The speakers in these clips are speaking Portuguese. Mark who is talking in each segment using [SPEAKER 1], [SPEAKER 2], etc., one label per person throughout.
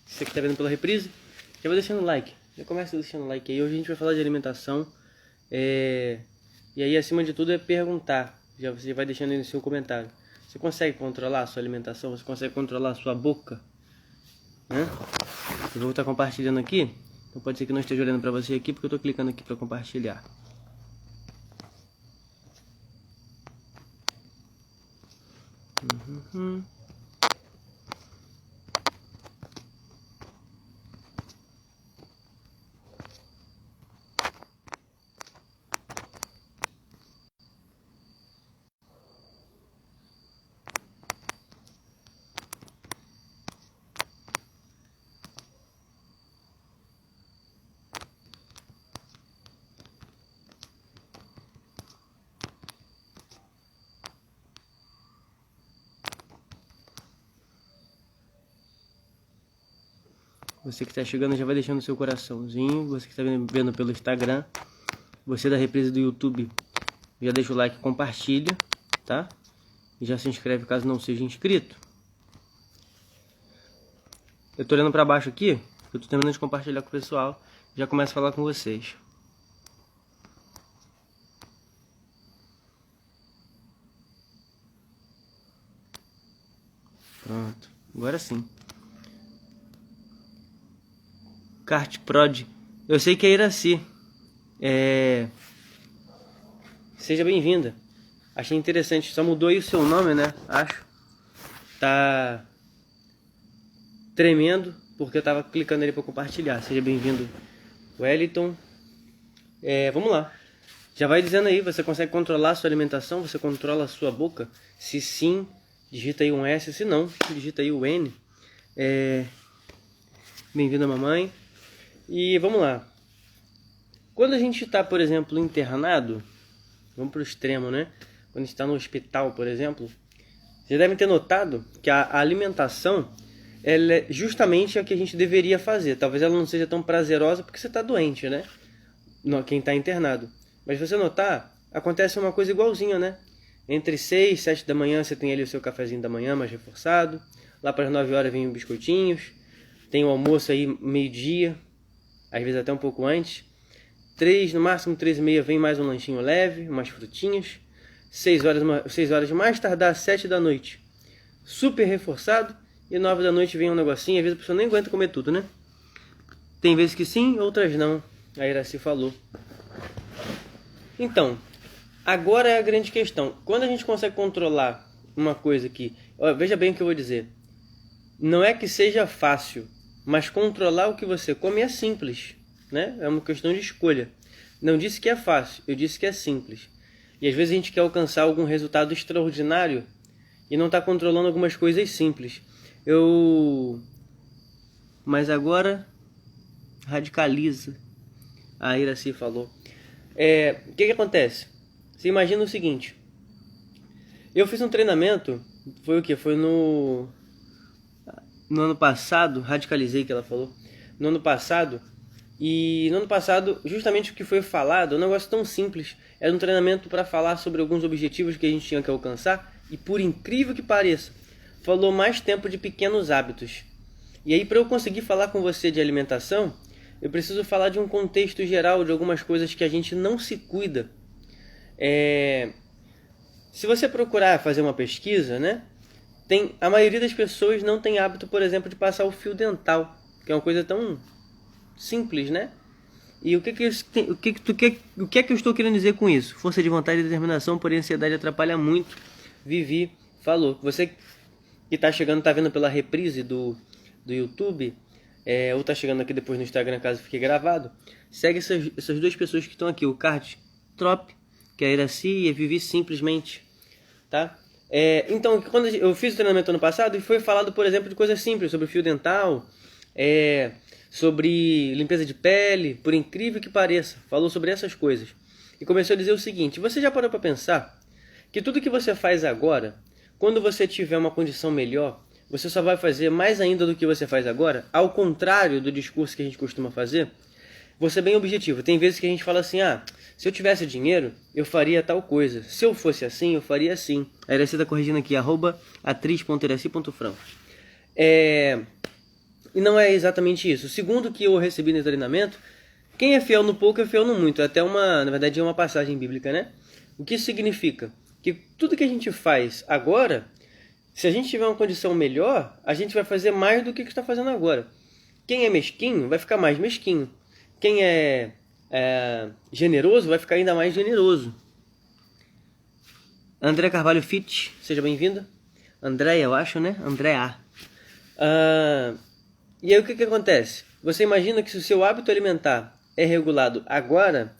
[SPEAKER 1] Você que está vendo pela reprise, já vai deixando o like. Já começa deixando o like aí. Hoje a gente vai falar de alimentação. E aí, acima de tudo, é perguntar. Você vai deixando aí no seu comentário. Você consegue controlar a sua alimentação? Você consegue controlar a sua boca? Eu vou estar compartilhando aqui. Então pode ser que não esteja olhando para você aqui, porque eu estou clicando aqui para compartilhar. Você que está chegando já vai deixando o seu coraçãozinho. Você que está vendo pelo Instagram. Você da reprise do YouTube, já deixa o like e compartilha, tá? E já se inscreve caso não seja inscrito. Eu tô olhando para baixo aqui. Eu tô terminando de compartilhar com o pessoal. Já começo a falar com vocês. Pronto. Agora sim. Kart Prod. Eu sei que é Iraci. Seja bem-vinda. Achei interessante. Só mudou aí o seu nome, né? Acho. Tá tremendo, porque eu tava clicando ali para compartilhar. Seja bem-vindo, Wellington. Vamos lá. Já vai dizendo aí, você consegue controlar a sua alimentação? Você controla a sua boca? Se sim, digita aí um S. Se não, digita aí o N. Bem-vindo, mamãe. E vamos lá. Quando a gente está, por exemplo, internado, vamos para o extremo, né? Quando a gente está no hospital, por exemplo, vocês devem ter notado que a alimentação, ela é justamente a que a gente deveria fazer. Talvez ela não seja tão prazerosa porque você está doente, né? Quem está internado. Mas se você notar, acontece uma coisa igualzinha, né? Entre 6 e 7 da manhã você tem ali o seu cafezinho da manhã mais reforçado. Lá para as 9 horas vem os biscoitinhos. Tem o almoço aí meio-dia, às vezes até um pouco antes. 3, no máximo 3h30 vem mais um lanchinho leve, umas frutinhas. 6 horas mais tardar, 7 da noite. Super reforçado. E 9 da noite vem um negocinho. Às vezes a pessoa nem aguenta comer tudo, né? Tem vezes que sim, outras não. A Iraci falou. Então, agora é a grande questão. Quando a gente consegue controlar uma coisa que... veja bem o que eu vou dizer. Não é que seja fácil, mas controlar o que você come é simples, né? É uma questão de escolha. Não disse que é fácil, eu disse que é simples. E às vezes a gente quer alcançar algum resultado extraordinário e não está controlando algumas coisas simples. Mas agora radicaliza. A Iraci falou. O que acontece? Você imagina o seguinte. Eu fiz um treinamento, foi o quê? Foi no ano passado, radicalizei que ela falou. No ano passado, justamente o que foi falado, um negócio tão simples, era um treinamento para falar sobre alguns objetivos que a gente tinha que alcançar, e por incrível que pareça, falou mais tempo de pequenos hábitos. E aí, para eu conseguir falar com você de alimentação, eu preciso falar de um contexto geral, de algumas coisas que a gente não se cuida. Se você procurar fazer uma pesquisa, né? A maioria das pessoas não tem hábito, por exemplo, de passar o fio dental, que é uma coisa tão simples, né? E o que é que eu estou querendo dizer com isso? Força de vontade e determinação, porém a ansiedade atrapalha muito. Vivi falou. Você que está chegando, está vendo pela reprise do YouTube, ou está chegando aqui depois no Instagram, caso fique gravado, segue essas duas pessoas que estão aqui, o Kart Trop, que é a Iraci, e a Vivi simplesmente, tá? Então, quando eu fiz o treinamento ano passado, foi falado, por exemplo, de coisas simples, sobre fio dental, sobre limpeza de pele, por incrível que pareça, falou sobre essas coisas. E começou a dizer o seguinte: você já parou para pensar que tudo que você faz agora, quando você tiver uma condição melhor, você só vai fazer mais ainda do que você faz agora? Ao contrário do discurso que a gente costuma fazer, você é bem objetivo. Tem vezes que a gente fala assim: se eu tivesse dinheiro, eu faria tal coisa. Se eu fosse assim, eu faria assim. A Iraci está corrigindo aqui, @atriz.iraci.franco. E não é exatamente isso. Segundo o que eu recebi no treinamento, quem é fiel no pouco é fiel no muito. Até na verdade é uma passagem bíblica, né? O que isso significa? Que tudo que a gente faz agora, se a gente tiver uma condição melhor, a gente vai fazer mais do que está fazendo agora. Quem é mesquinho vai ficar mais mesquinho. Quem é generoso vai ficar ainda mais generoso. André Carvalho Fit, seja bem-vinda. Andréia, eu acho, né? Andréa. E aí o que acontece? Você imagina que se o seu hábito alimentar é regulado agora,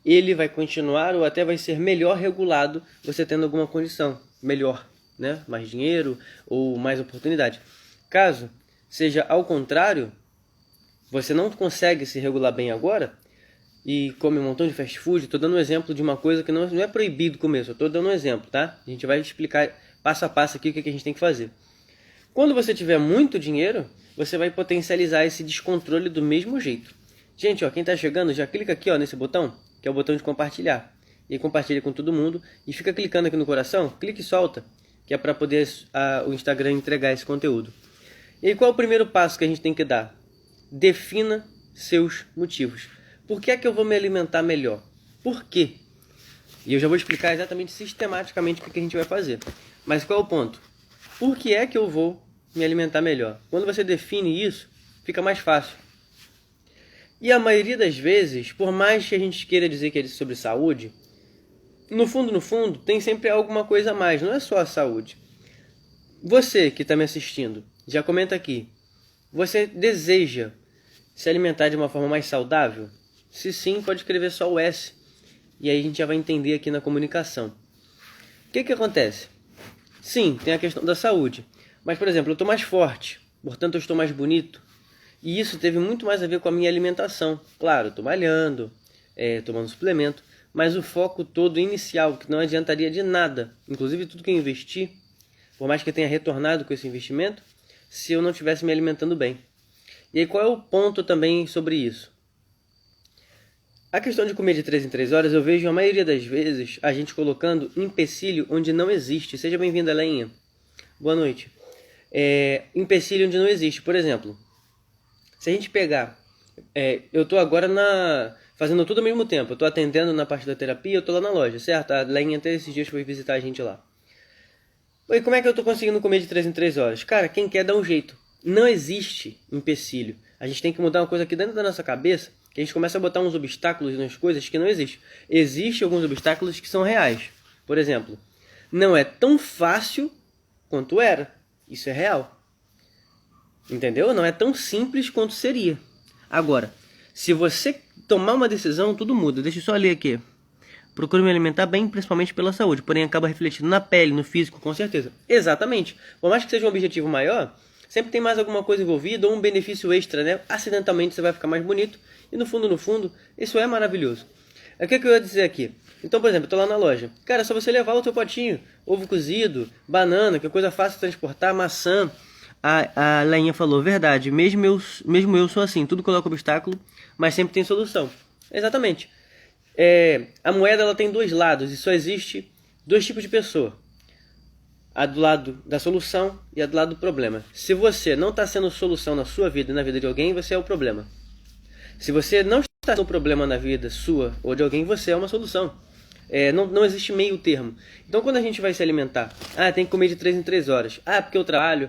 [SPEAKER 1] ele vai continuar ou até vai ser melhor regulado você tendo alguma condição melhor, né? Mais dinheiro ou mais oportunidade. Caso seja ao contrário, você não consegue se regular bem agora e come um montão de fast food. Estou dando um exemplo de uma coisa que não é proibido comer, só estou dando um exemplo, tá? A gente vai explicar passo a passo aqui o que a gente tem que fazer. Quando você tiver muito dinheiro, você vai potencializar esse descontrole do mesmo jeito. Gente, ó, quem está chegando, já clica aqui ó, nesse botão, que é o botão de compartilhar. E compartilha com todo mundo. E fica clicando aqui no coração, clica e solta, que é para poder o Instagram entregar esse conteúdo. E aí, qual é o primeiro passo que a gente tem que dar? Defina seus motivos. Por que é que eu vou me alimentar melhor? Por quê? E eu já vou explicar exatamente, sistematicamente, o que a gente vai fazer. Mas qual é o ponto? Por que é que eu vou me alimentar melhor? Quando você define isso, fica mais fácil. E a maioria das vezes, por mais que a gente queira dizer que é sobre saúde, no fundo, tem sempre alguma coisa a mais, não é só a saúde. Você que está me assistindo, já comenta aqui. Você deseja se alimentar de uma forma mais saudável? Se sim, pode escrever só o S. E aí a gente já vai entender aqui na comunicação. O que acontece? Sim, tem a questão da saúde. Mas, por exemplo, eu estou mais forte, portanto eu estou mais bonito. E isso teve muito mais a ver com a minha alimentação. Claro, estou malhando, tomando suplemento, mas o foco todo inicial, que não adiantaria de nada, inclusive tudo que eu investi, por mais que eu tenha retornado com esse investimento, se eu não estivesse me alimentando bem. E aí qual é o ponto também sobre isso? A questão de comer de 3 em 3 horas, eu vejo a maioria das vezes a gente colocando empecilho onde não existe. Seja bem-vinda, Leinha. Boa noite. Empecilho onde não existe. Por exemplo, se a gente pegar... eu estou agora fazendo tudo ao mesmo tempo. Eu estou atendendo na parte da terapia, eu estou lá na loja, certo? A Leinha até esses dias foi visitar a gente lá. E como é que eu estou conseguindo comer de 3 em 3 horas? Cara, quem quer dá um jeito. Não existe empecilho. A gente tem que mudar uma coisa aqui dentro da nossa cabeça, que a gente começa a botar uns obstáculos nas coisas que não existem. Existem alguns obstáculos que são reais. Por exemplo, não é tão fácil quanto era. Isso é real. Entendeu? Não é tão simples quanto seria. Agora, se você tomar uma decisão, tudo muda. Deixa eu só ler aqui. Procuro me alimentar bem, principalmente pela saúde, porém acaba refletindo na pele, no físico, com certeza. Exatamente. Por mais que seja um objetivo maior, sempre tem mais alguma coisa envolvida ou um benefício extra, né? Acidentalmente você vai ficar mais bonito e no fundo, isso é maravilhoso. O que eu ia dizer aqui? Então, por exemplo, eu tô lá na loja. Cara, é só você levar o teu potinho, ovo cozido, banana, que é coisa fácil de transportar, maçã. A Leinha falou, verdade, mesmo eu sou assim, tudo coloca obstáculo, mas sempre tem solução. Exatamente. A moeda ela tem dois lados e só existe dois tipos de pessoa. A do lado da solução e a do lado do problema. Se você não está sendo solução na sua vida e na vida de alguém, você é o problema. Se você não está sendo problema na vida sua ou de alguém, você é uma solução. Não existe meio termo. Então quando a gente vai se alimentar, tem que comer de 3 em 3 horas. Porque eu trabalho,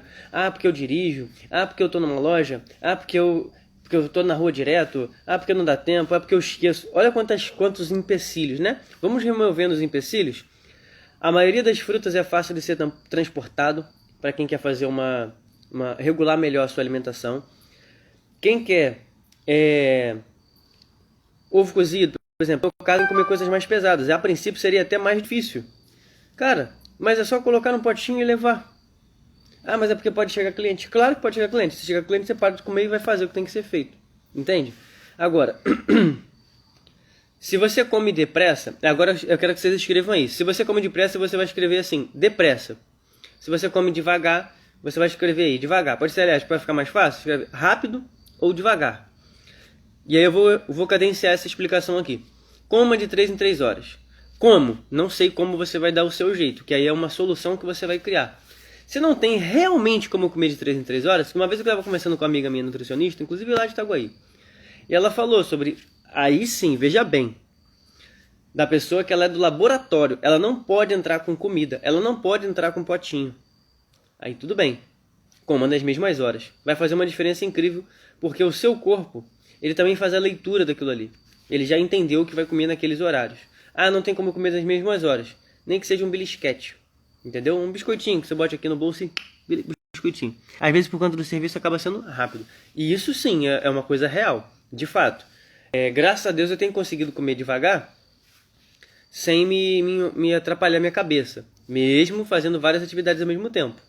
[SPEAKER 1] porque eu dirijo, porque eu estou numa loja, porque eu estou na rua direto, porque não dá tempo, porque eu esqueço. Olha quantos empecilhos, né? Vamos removendo os empecilhos. A maioria das frutas é fácil de ser transportado para quem quer fazer regular melhor a sua alimentação. Quem quer ovo cozido, por exemplo, eu caso em comer coisas mais pesadas. A princípio seria até mais difícil. Cara, mas é só colocar num potinho e levar. Mas é porque pode chegar cliente. Claro que pode chegar cliente. Se chegar cliente, você para de comer e vai fazer o que tem que ser feito. Entende? Agora, se você come depressa... Agora eu quero que vocês escrevam aí. Se você come depressa, você vai escrever assim, depressa. Se você come devagar, você vai escrever aí, devagar. Pode ser, aliás, para ficar mais fácil, escreve rápido ou devagar. E aí eu vou cadenciar essa explicação aqui. Coma de 3 em 3 horas. Como? Não sei como você vai dar o seu jeito, que aí é uma solução que você vai criar. Você não tem realmente como comer de 3 em 3 horas. Uma vez eu estava conversando com uma amiga minha nutricionista, inclusive lá de Itaguaí. E ela falou sobre, aí sim, veja bem, da pessoa que ela é do laboratório. Ela não pode entrar com comida, ela não pode entrar com potinho. Aí tudo bem, coma nas mesmas horas. Vai fazer uma diferença incrível, porque o seu corpo, ele também faz a leitura daquilo ali. Ele já entendeu o que vai comer naqueles horários. Ah, não tem como comer nas mesmas horas. Nem que seja um belisquete. Entendeu? Um biscoitinho que você bote aqui no bolso e biscoitinho. Às vezes por conta do serviço acaba sendo rápido. E isso sim é uma coisa real, de fato. Graças a Deus eu tenho conseguido comer devagar sem me atrapalhar minha cabeça. Mesmo fazendo várias atividades ao mesmo tempo.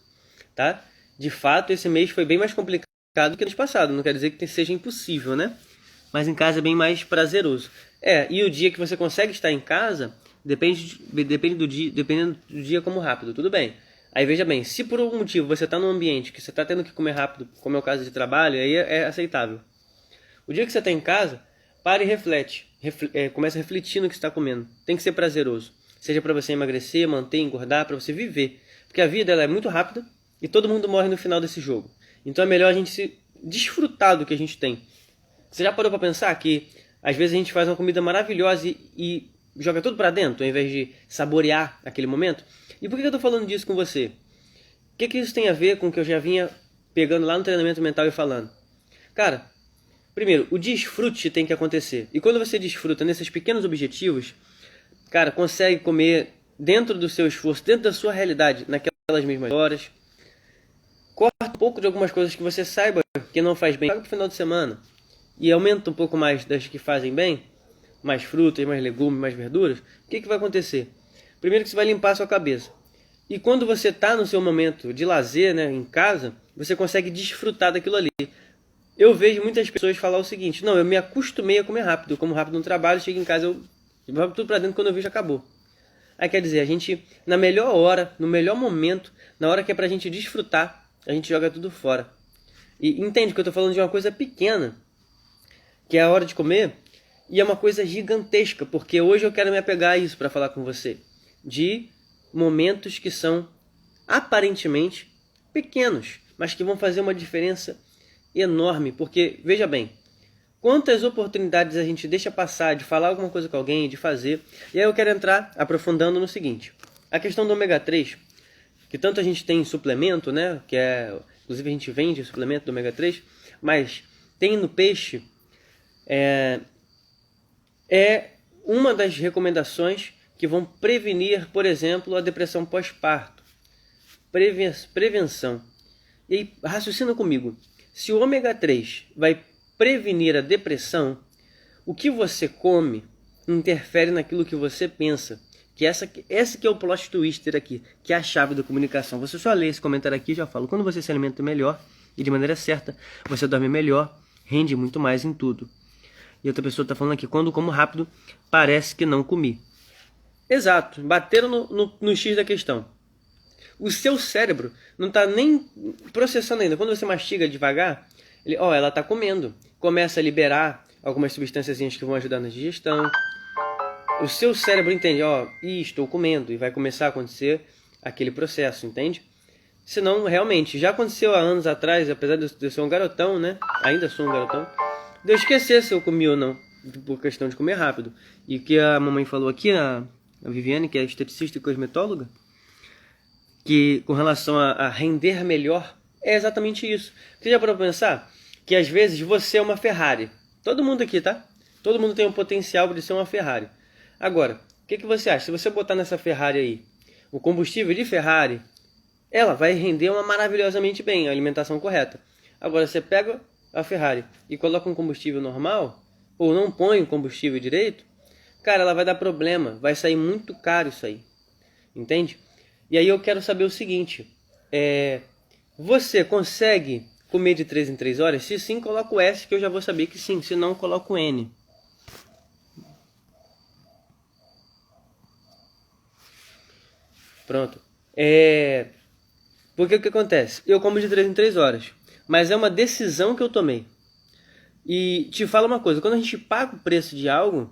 [SPEAKER 1] Tá? De fato, esse mês foi bem mais complicado do que no mês passado. Não quer dizer que seja impossível, né? Mas em casa é bem mais prazeroso. E o dia que você consegue estar em casa... Depende do dia, dependendo do dia como rápido, tudo bem. Aí veja bem, se por algum motivo você está num ambiente que você está tendo que comer rápido, como é o caso de trabalho, aí é aceitável. O dia que você está em casa, pare e reflete. Comece a refletir no que você está comendo. Tem que ser prazeroso. Seja para você emagrecer, manter, engordar, para você viver. Porque a vida ela é muito rápida e todo mundo morre no final desse jogo. Então é melhor a gente se desfrutar do que a gente tem. Você já parou para pensar que às vezes a gente faz uma comida maravilhosa e joga tudo pra dentro, ao invés de saborear aquele momento? E por que eu tô falando disso com você? O que isso tem a ver com o que eu já vinha pegando lá no treinamento mental e falando? Cara, primeiro, o desfrute tem que acontecer. E quando você desfruta nesses pequenos objetivos, cara, consegue comer dentro do seu esforço, dentro da sua realidade, naquelas mesmas horas. Corta um pouco de algumas coisas que você saiba que não faz bem, paga pro final de semana. E aumenta um pouco mais das que fazem bem, mais frutas, mais legumes, mais verduras. O que vai acontecer? Primeiro que você vai limpar a sua cabeça. E quando você está no seu momento de lazer, né, em casa, você consegue desfrutar daquilo ali. Eu vejo muitas pessoas falar o seguinte: não, eu me acostumei a comer rápido. Eu como rápido no trabalho, chego em casa, eu jogo tudo para dentro, quando eu vejo, acabou. Aí quer dizer, a gente, na melhor hora, no melhor momento, na hora que é pra gente desfrutar, a gente joga tudo fora. E entende que eu estou falando de uma coisa pequena, que é a hora de comer, e é uma coisa gigantesca, porque hoje eu quero me apegar a isso para falar com você. De momentos que são aparentemente pequenos, mas que vão fazer uma diferença enorme. Porque, veja bem, quantas oportunidades a gente deixa passar de falar alguma coisa com alguém, de fazer. E aí eu quero entrar aprofundando no seguinte. A questão do ômega 3, que tanto a gente tem em suplemento, né? Inclusive a gente vende suplemento do ômega 3, mas tem no peixe... É uma das recomendações que vão prevenir, por exemplo, a depressão pós-parto. Prevenção. E aí, raciocina comigo. Se o ômega 3 vai prevenir a depressão, o que você come interfere naquilo que você pensa. Que essa que é o plot twister aqui, que é a chave da comunicação. Você só lê esse comentário aqui e já falo. Quando você se alimenta melhor e de maneira certa, você dorme melhor, rende muito mais em tudo. E outra pessoa está falando aqui, quando como rápido, parece que não comi. Exato, bateram no X da questão. O seu cérebro não está nem processando ainda. Quando você mastiga devagar, ela está comendo. Começa a liberar algumas substâncias que vão ajudar na digestão. O seu cérebro entende, estou comendo. E vai começar a acontecer aquele processo, entende? Senão, realmente, já aconteceu há anos atrás, apesar de eu ser um garotão, né? Ainda sou um garotão. De eu esquecer se eu comi ou não, por questão de comer rápido. E o que a mamãe falou aqui, a Viviane, que é esteticista e cosmetóloga, que com relação a render melhor, é exatamente isso. Você já parou para pensar que às vezes você é uma Ferrari? Todo mundo aqui, tá? Todo mundo tem um potencial de ser uma Ferrari. Agora, o que você acha? Se você botar nessa Ferrari aí o combustível de Ferrari, ela vai render maravilhosamente bem, a alimentação correta. Agora, você pega a Ferrari e coloca um combustível normal, ou não põe o combustível direito, cara, ela vai dar problema, vai sair muito caro isso aí, entende? E aí eu quero saber o seguinte, você consegue comer de 3 em 3 horas? Se sim, coloca o S, que eu já vou saber que sim, se não, coloca o N. Pronto. Porque o que acontece? Eu como de 3 em 3 horas, mas é uma decisão que eu tomei. E te falo uma coisa, quando a gente paga o preço de algo,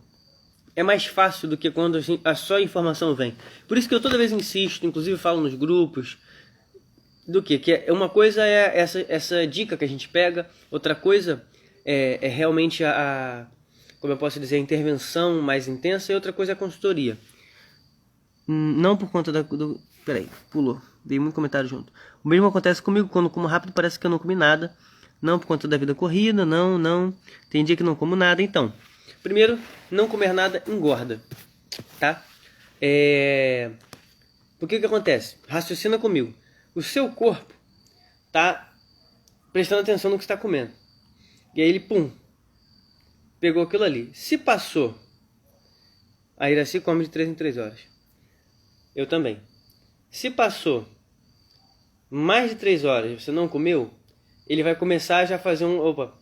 [SPEAKER 1] é mais fácil do que quando a só informação vem. Por isso que eu toda vez insisto, inclusive falo nos grupos, do que é uma coisa é essa dica que a gente pega, outra coisa é realmente como eu posso dizer, a intervenção mais intensa, e outra coisa é a consultoria. Não por conta peraí, pulou, dei muito comentário junto. O mesmo acontece comigo quando como rápido, parece que eu não comi nada. Não por conta da vida corrida, não. Tem dia que não como nada, então. Primeiro, não comer nada engorda, tá? Por que acontece? Raciocina comigo. O seu corpo tá prestando atenção no que está comendo. E aí ele, pum, pegou aquilo ali. Se passou, a Iraci come de 3 em 3 horas. Eu também. Se passou mais de 3 horas e você não comeu, ele vai começar a já fazer opa,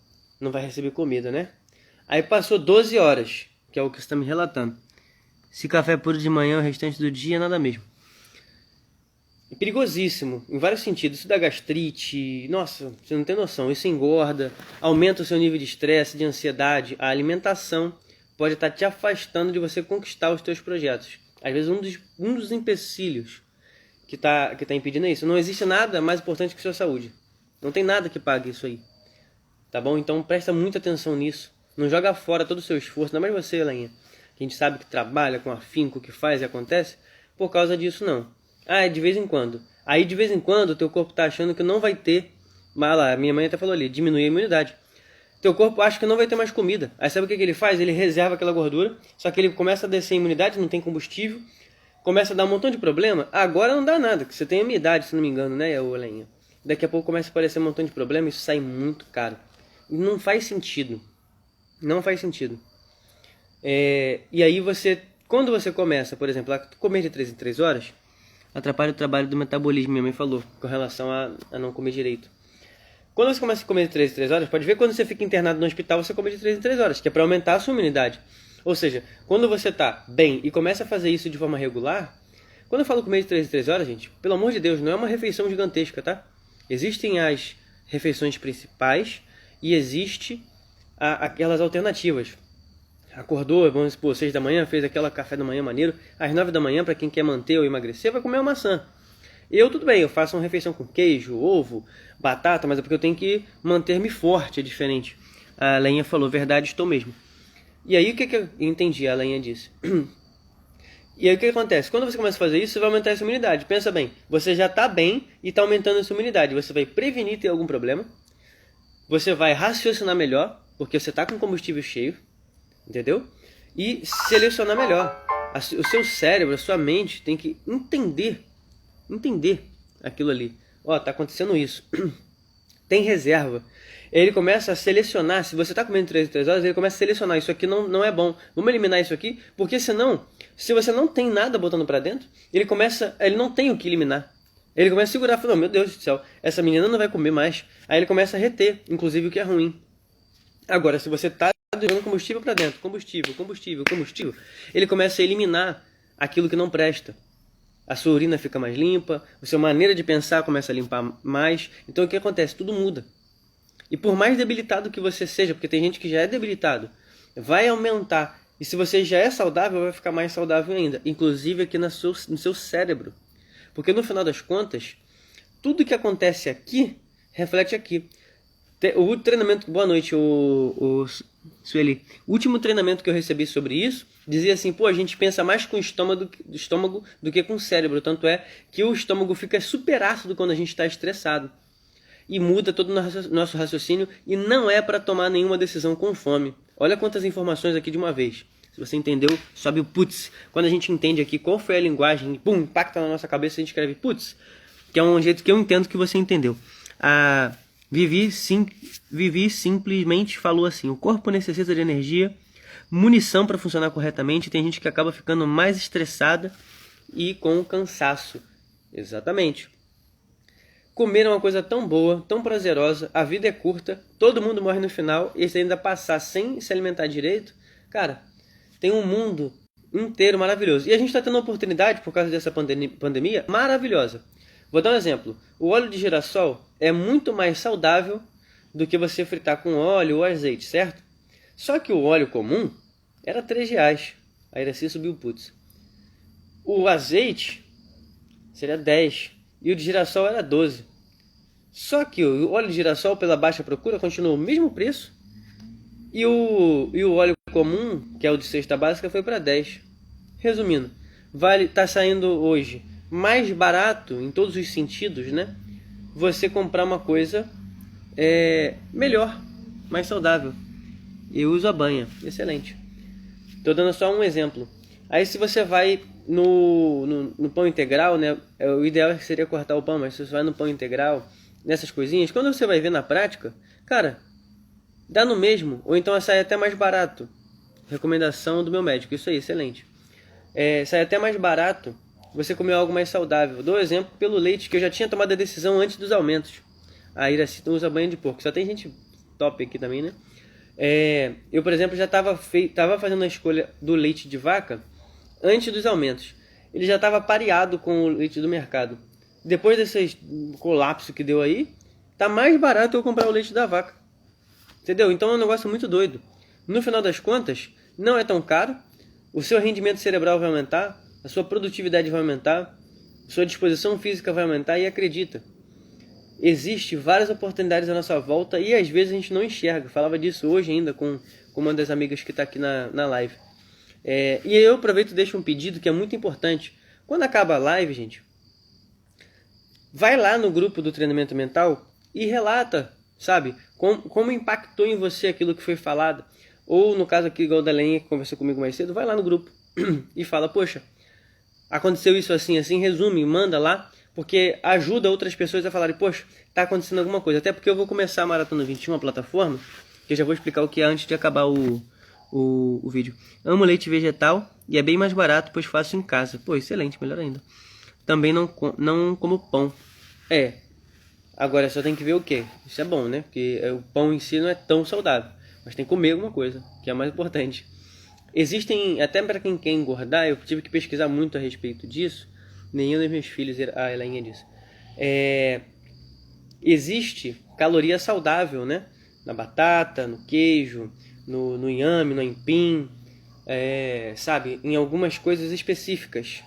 [SPEAKER 1] não vai receber comida, né? Aí passou 12 horas, que é o que você está me relatando. Se café puro de manhã, o restante do dia, nada mesmo. É perigosíssimo, em vários sentidos. Isso dá gastrite, nossa, você não tem noção. Isso engorda, aumenta o seu nível de estresse, de ansiedade. A alimentação pode estar te afastando de você conquistar os teus projetos. Às vezes um dos empecilhos que tá impedindo é isso. Não existe nada mais importante que a sua saúde. Não tem nada que pague isso aí. Tá bom? Então presta muita atenção nisso. Não joga fora todo o seu esforço, ainda mais você, Elainha, que a gente sabe que trabalha com afinco, que faz e acontece, por causa disso não. Ah, é de vez em quando. Aí de vez em quando o teu corpo tá achando que não vai ter, mas lá, minha mãe até falou ali, diminui a imunidade. Teu corpo acha que não vai ter mais comida. Aí sabe o que ele faz? Ele reserva aquela gordura, só que ele começa a descer a imunidade, não tem combustível, começa a dar um montão de problema. Agora não dá nada, que você tem a minha idade, se não me engano, né, Elainha? Daqui a pouco começa a aparecer um montão de problema e isso sai muito caro. E não faz sentido. Não faz sentido. E aí quando você começa, por exemplo, a comer de 3 em 3 horas, atrapalha o trabalho do metabolismo, minha mãe falou, com relação a não comer direito. Quando você começa a comer de 3 em 3 horas, pode ver quando você fica internado no hospital, você come de 3 em 3 horas, que é para aumentar a sua imunidade. Ou seja, quando você está bem e começa a fazer isso de forma regular, quando eu falo comer de 3 em 3 horas, gente, pelo amor de Deus, não é uma refeição gigantesca, tá? Existem as refeições principais e existe aquelas alternativas. Acordou, vamos supor, 6 da manhã, fez aquela café da manhã maneiro, às 9 da manhã, para quem quer manter ou emagrecer, vai comer uma maçã. Tudo bem, eu faço uma refeição com queijo, ovo, batata, mas é porque eu tenho que manter-me forte, é diferente. A Lenha falou, verdade, estou mesmo. E aí o que eu entendi, a Lenha disse. E aí o que acontece? Quando você começa a fazer isso, você vai aumentar a sua imunidade. Pensa bem, você já está bem e está aumentando a sua imunidade. Você vai prevenir ter algum problema, você vai raciocinar melhor, porque você está com combustível cheio, entendeu? E selecionar melhor. O seu cérebro, a sua mente tem que entender aquilo ali. Tá acontecendo isso. Tem reserva. Ele começa a selecionar, se você está comendo 3 em 3 horas, ele começa a selecionar, isso aqui não é bom, vamos eliminar isso aqui, porque senão, se você não tem nada botando para dentro, ele não tem o que eliminar. Ele começa a segurar, falando, meu Deus do céu, essa menina não vai comer mais. Aí ele começa a reter, inclusive o que é ruim. Agora, se você está jogando combustível para dentro, combustível, ele começa a eliminar aquilo que não presta. A sua urina fica mais limpa, a sua maneira de pensar começa a limpar mais. Então o que acontece? Tudo muda. E por mais debilitado que você seja, porque tem gente que já é debilitado, vai aumentar. E se você já é saudável, vai ficar mais saudável ainda. Inclusive aqui no seu cérebro. Porque no final das contas, tudo que acontece aqui, reflete aqui. O treinamento, boa noite, Sueli. O último treinamento que eu recebi sobre isso, dizia assim, a gente pensa mais com o estômago do que com o cérebro. Tanto é que o estômago fica super ácido quando a gente está estressado. E muda todo o nosso raciocínio e não é para tomar nenhuma decisão com fome. Olha quantas informações aqui de uma vez. Se você entendeu, sobe o putz. Quando a gente entende aqui qual foi a linguagem, pum, impacta na nossa cabeça, a gente escreve putz, que é um jeito que eu entendo que você entendeu. Vivi simplesmente falou assim, o corpo necessita de energia, munição para funcionar corretamente, tem gente que acaba ficando mais estressada e com cansaço. Exatamente. Comer é uma coisa tão boa, tão prazerosa, a vida é curta, todo mundo morre no final, e se ainda passar sem se alimentar direito, cara, tem um mundo inteiro maravilhoso. E a gente está tendo uma oportunidade, por causa dessa pandemia, maravilhosa. Vou dar um exemplo. O óleo de girassol é muito mais saudável do que você fritar com óleo ou azeite, certo? Só que o óleo comum era R$3. A Iraci subiu putz. O azeite seria 10. E o de girassol era 12. Só que o óleo de girassol, pela baixa procura, continua o mesmo preço. E o óleo comum, que é o de cesta básica, foi para 10. Resumindo, tá saindo hoje mais barato em todos os sentidos, né? Você comprar uma coisa melhor, mais saudável. Eu uso a banha, excelente. Estou dando só um exemplo. Aí se você vai no pão integral, né? O ideal seria cortar o pão, mas se você vai no pão integral, nessas coisinhas, quando você vai ver na prática, cara, dá no mesmo, ou então sai até mais barato. Recomendação do meu médico, isso aí, excelente. Sai até mais barato você comer algo mais saudável. Dou exemplo pelo leite, que eu já tinha tomado a decisão antes dos aumentos. A Iraci usa banha de porco, só tem gente top aqui também, né? Eu, por exemplo, já estava fazendo a escolha do leite de vaca antes dos aumentos. Ele já estava pareado com o leite do mercado. Depois desse colapso que deu aí, tá mais barato eu comprar o leite da vaca. Entendeu? Então é um negócio muito doido. No final das contas, não é tão caro. O seu rendimento cerebral vai aumentar, a sua produtividade vai aumentar, a sua disposição física vai aumentar e acredita. Existem várias oportunidades à nossa volta e às vezes a gente não enxerga. Eu falava disso hoje ainda com uma das amigas que está aqui na live. E eu aproveito e deixo um pedido que é muito importante. Quando acaba a live, gente, vai lá no grupo do treinamento mental e relata, sabe, como impactou em você aquilo que foi falado. Ou no caso aqui, igual da Lenha, que conversou comigo mais cedo, vai lá no grupo e fala, poxa, aconteceu isso assim, assim, resume, manda lá, porque ajuda outras pessoas a falarem, poxa, tá acontecendo alguma coisa. Até porque eu vou começar a Maratona 21, a plataforma, que eu já vou explicar o que é antes de acabar o vídeo. Amo leite vegetal e é bem mais barato, pois faço em casa. Pô, excelente, melhor ainda. Também não como pão. Agora só tem que ver o que. Isso é bom, né? Porque o pão em si não é tão saudável. Mas tem que comer alguma coisa, que é mais importante. Existem, até para quem quer engordar, eu tive que pesquisar muito a respeito disso. Nenhum dos meus filhos, a Elaine disse. Existe caloria saudável, né? Na batata, no queijo, no inhame, no aipim, sabe? Em algumas coisas específicas.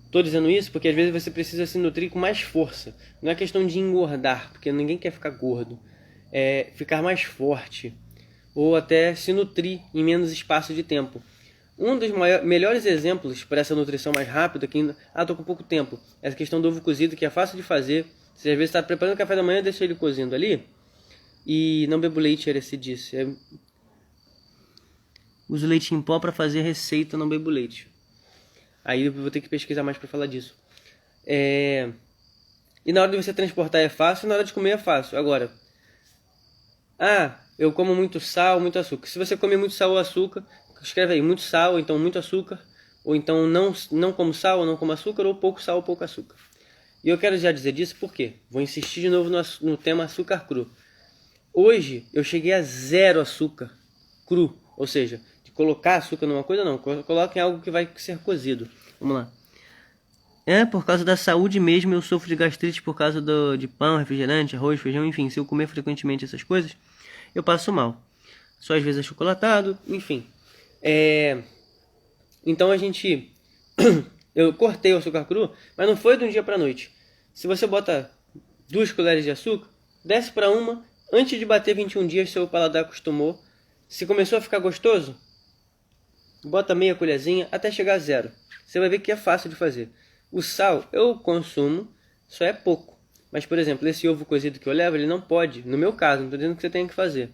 [SPEAKER 1] Estou dizendo isso porque às vezes você precisa se nutrir com mais força. Não é questão de engordar, porque ninguém quer ficar gordo. É ficar mais forte. Ou até se nutrir em menos espaço de tempo. Um dos melhores exemplos para essa nutrição mais rápida, que ainda... tô com pouco tempo, é a questão do ovo cozido, que é fácil de fazer. Você às vezes está preparando o café da manhã, deixa ele cozindo ali. E não bebo leite, se disse. Uso leite em pó para fazer receita, não bebo leite. Aí eu vou ter que pesquisar mais para falar disso. E na hora de você transportar é fácil, na hora de comer é fácil. Agora, eu como muito sal, muito açúcar. Se você comer muito sal ou açúcar, escreve aí, muito sal, ou então muito açúcar. Ou então não como sal, ou não como açúcar, ou pouco sal ou pouco açúcar. E eu quero já dizer disso porque vou insistir de novo no tema açúcar cru. Hoje eu cheguei a 0 açúcar cru, ou seja, de colocar açúcar numa coisa não, coloca em algo que vai ser cozido. Vamos lá. Por causa da saúde mesmo eu sofro de gastrite por causa de pão, refrigerante, arroz, feijão, enfim, se eu comer frequentemente essas coisas, eu passo mal. Só às vezes achocolatado, enfim. Então eu cortei o açúcar cru, mas não foi de um dia para noite. Se você bota 2 colheres de açúcar, desce para 1, antes de bater 21 dias, seu paladar acostumou. Se começou a ficar gostoso, bota meia colherzinha até chegar a 0. Você vai ver que é fácil de fazer. O sal eu consumo, só é pouco. Mas, por exemplo, esse ovo cozido que eu levo, ele não pode. No meu caso, não estou dizendo que você tem que fazer.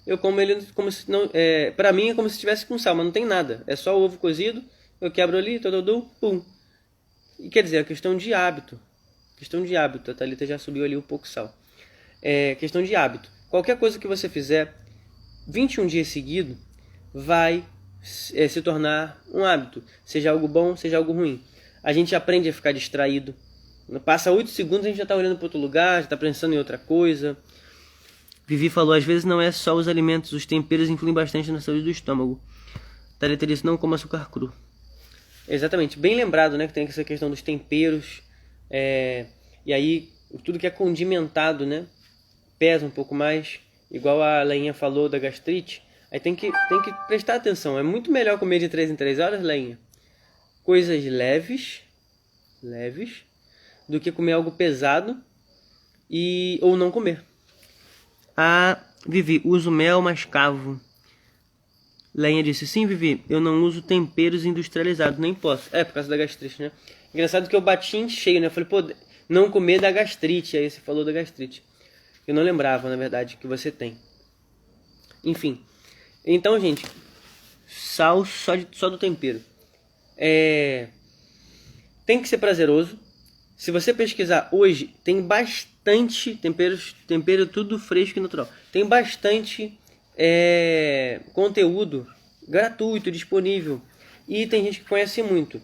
[SPEAKER 1] Eu como ele como se não... Pra mim é como se estivesse com sal, mas não tem nada. É só o ovo cozido, eu quebro ali, pum. E quer dizer, é questão de hábito. Questão de hábito. A Thalita já subiu ali um pouco sal. Questão de hábito. Qualquer coisa que você fizer 21 dias seguidos vai se tornar um hábito. Seja algo bom, seja algo ruim. A gente aprende a ficar distraído. Passa 8 segundos, a gente já está olhando para outro lugar, já está pensando em outra coisa. Vivi falou, às vezes não é só os alimentos, os temperos influem bastante na saúde do estômago. Thalita disse, não coma açúcar cru. Exatamente, bem lembrado, né, que tem essa questão dos temperos. E aí, tudo que é condimentado, né, pesa um pouco mais. Igual a Leinha falou da gastrite. Aí tem que prestar atenção. É muito melhor comer de 3 em 3 horas, Leinha. Coisas leves, do que comer algo pesado ou não comer. A Vivi, uso mel mascavo. Leinha disse, sim, Vivi, eu não uso temperos industrializados, nem posso. Por causa da gastrite, né? Engraçado que eu bati em cheio, né? Eu falei, pô, não comer da gastrite. Aí você falou da gastrite. Eu não lembrava, na verdade, que você tem. Enfim. Então, gente, sal só do tempero. Tem que ser prazeroso. Se você pesquisar hoje, tem bastante tempero tudo fresco e natural. Tem bastante conteúdo gratuito, disponível. E tem gente que conhece muito.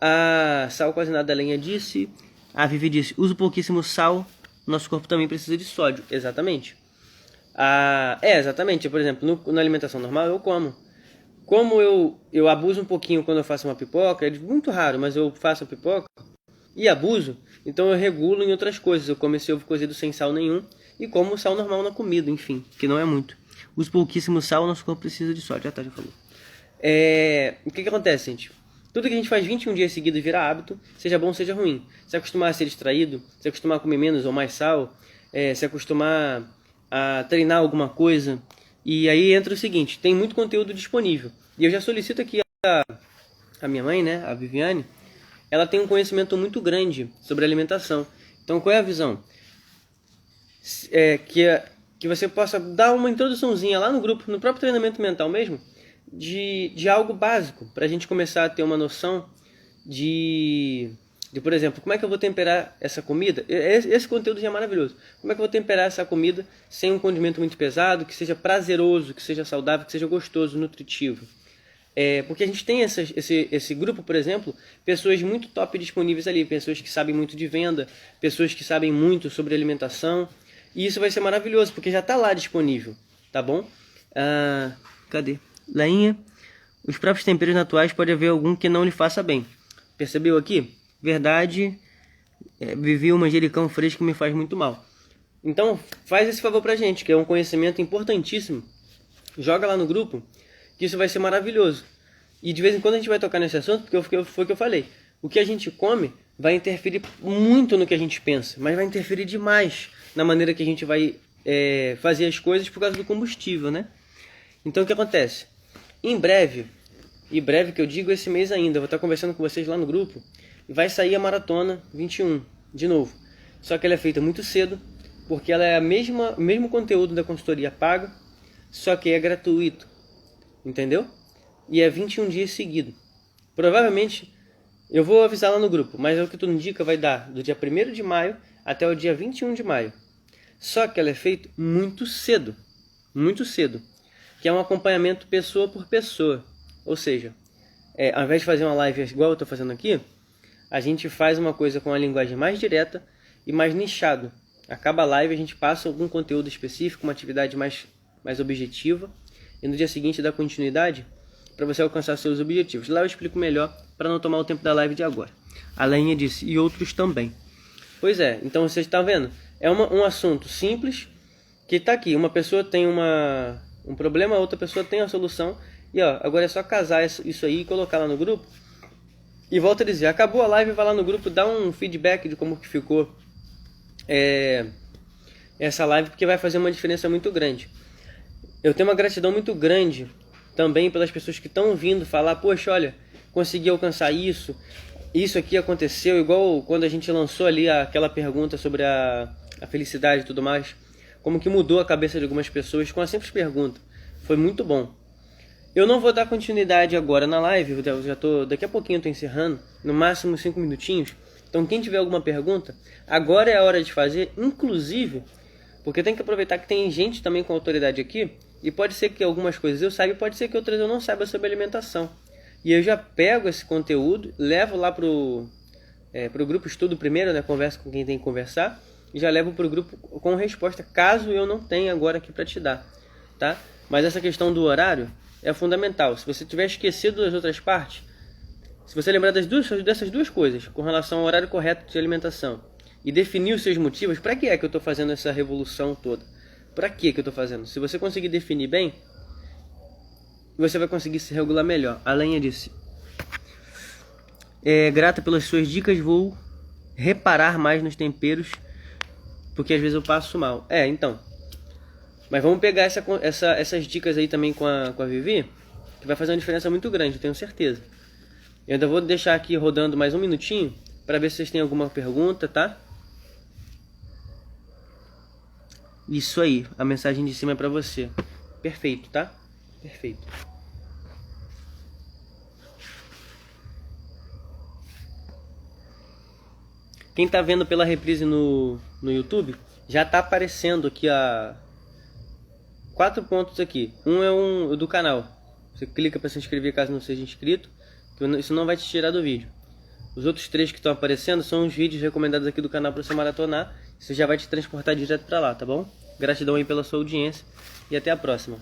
[SPEAKER 1] A Sal Quase Nada da Lenha disse, a Vivi disse, uso pouquíssimo sal, nosso corpo também precisa de sódio. Exatamente. Exatamente. Por exemplo, na alimentação normal eu como. Como eu abuso um pouquinho quando eu faço uma pipoca, é muito raro, mas eu faço a pipoca e abuso, então eu regulo em outras coisas. Eu como esse ovo cozido sem sal nenhum e como sal normal na comida, enfim, que não é muito. Uso pouquíssimo sal, nosso corpo precisa de sódio. Já falou. O que acontece, gente? Tudo que a gente faz 21 dias seguidos vira hábito, seja bom, seja ruim. Se acostumar a ser distraído, se acostumar a comer menos ou mais sal, se acostumar a treinar alguma coisa. E aí entra o seguinte, tem muito conteúdo disponível. E eu já solicito aqui a minha mãe, né, a Viviane, ela tem um conhecimento muito grande sobre alimentação. Então qual é a visão? Que você possa dar uma introduçãozinha lá no grupo, no próprio treinamento mental mesmo, de algo básico, para a gente começar a ter uma noção de, por exemplo, como é que eu vou temperar essa comida? Esse conteúdo já é maravilhoso. Como é que eu vou temperar essa comida sem um condimento muito pesado, que seja prazeroso, que seja saudável, que seja gostoso, nutritivo? Porque a gente tem esse grupo, por exemplo, pessoas muito top disponíveis ali, pessoas que sabem muito de venda, pessoas que sabem muito sobre alimentação, e isso vai ser maravilhoso, porque já está lá disponível, tá bom? Cadê? Leinha, os próprios temperos naturais pode haver algum que não lhe faça bem. Percebeu aqui? Verdade, vivi um manjericão fresco que me faz muito mal. Então, faz esse favor pra gente, que é um conhecimento importantíssimo. Joga lá no grupo, que isso vai ser maravilhoso. E de vez em quando a gente vai tocar nesse assunto, porque foi o que eu falei. O que a gente come vai interferir muito no que a gente pensa, mas vai interferir demais na maneira que a gente vai fazer as coisas por causa do combustível, né? Então o que acontece? Em breve que eu digo esse mês ainda, eu vou estar conversando com vocês lá no grupo, e vai sair a Maratona 21, de novo. Só que ela é feita muito cedo, porque ela é o mesmo conteúdo da consultoria paga, só que é gratuito. Entendeu? E é 21 dias seguidos. Provavelmente, eu vou avisar lá no grupo, mas é o que tudo indica, vai dar do dia 1º de maio até o dia 21 de maio. Só que ela é feita muito cedo, que é um acompanhamento pessoa por pessoa. Ou seja, ao invés de fazer uma live igual eu estou fazendo aqui, a gente faz uma coisa com a linguagem mais direta e mais nichado. Acaba a live, a gente passa algum conteúdo específico, uma atividade mais objetiva, e no dia seguinte dá continuidade para você alcançar seus objetivos. Lá eu explico melhor para não tomar o tempo da live de agora. A Leinha disse, e outros também. Pois é, então vocês estão vendo? É um assunto simples que está aqui. Uma pessoa tem um problema, a outra pessoa tem a solução. E agora é só casar isso aí e colocar lá no grupo. E volto a dizer, acabou a live, vai lá no grupo, dá um feedback de como que ficou essa live, porque vai fazer uma diferença muito grande. Eu tenho uma gratidão muito grande também pelas pessoas que estão vindo falar, poxa, olha, consegui alcançar isso aqui aconteceu, igual quando a gente lançou ali aquela pergunta sobre a felicidade e tudo mais, como que mudou a cabeça de algumas pessoas com a simples pergunta. Foi muito bom. Eu não vou dar continuidade agora na live, daqui a pouquinho eu estou encerrando, no máximo 5 minutinhos. Então quem tiver alguma pergunta, agora é a hora de fazer, inclusive, porque tem que aproveitar que tem gente também com autoridade aqui, e pode ser que algumas coisas eu saiba, pode ser que outras eu não saiba sobre alimentação. E eu já pego esse conteúdo, levo lá pro grupo estudo primeiro, né, converso com quem tem que conversar, e já levo pro grupo com resposta, caso eu não tenha agora aqui para te dar, tá? Mas essa questão do horário é fundamental. Se você tiver esquecido das outras partes, se você lembrar dessas duas coisas, com relação ao horário correto de alimentação, e definir os seus motivos, para que é que eu estou fazendo essa revolução toda? Para que eu estou fazendo? Se você conseguir definir bem, você vai conseguir se regular melhor. A Lenha disse, grata pelas suas dicas, vou reparar mais nos temperos porque às vezes eu passo mal. Então. Mas vamos pegar essas dicas aí também com a Vivi, que vai fazer uma diferença muito grande, eu tenho certeza. Eu ainda vou deixar aqui rodando mais um minutinho, para ver se vocês têm alguma pergunta, tá? Isso aí, a mensagem de cima é para você. Perfeito, tá? Perfeito. Quem tá vendo pela reprise no YouTube, já tá aparecendo aqui 4 pontos aqui. Um é o do canal. Você clica para se inscrever caso não seja inscrito, que isso não vai te tirar do vídeo. Os outros 3 que estão aparecendo são os vídeos recomendados aqui do canal para você maratonar. Isso já vai te transportar direto para lá, tá bom? Gratidão aí pela sua audiência e até a próxima.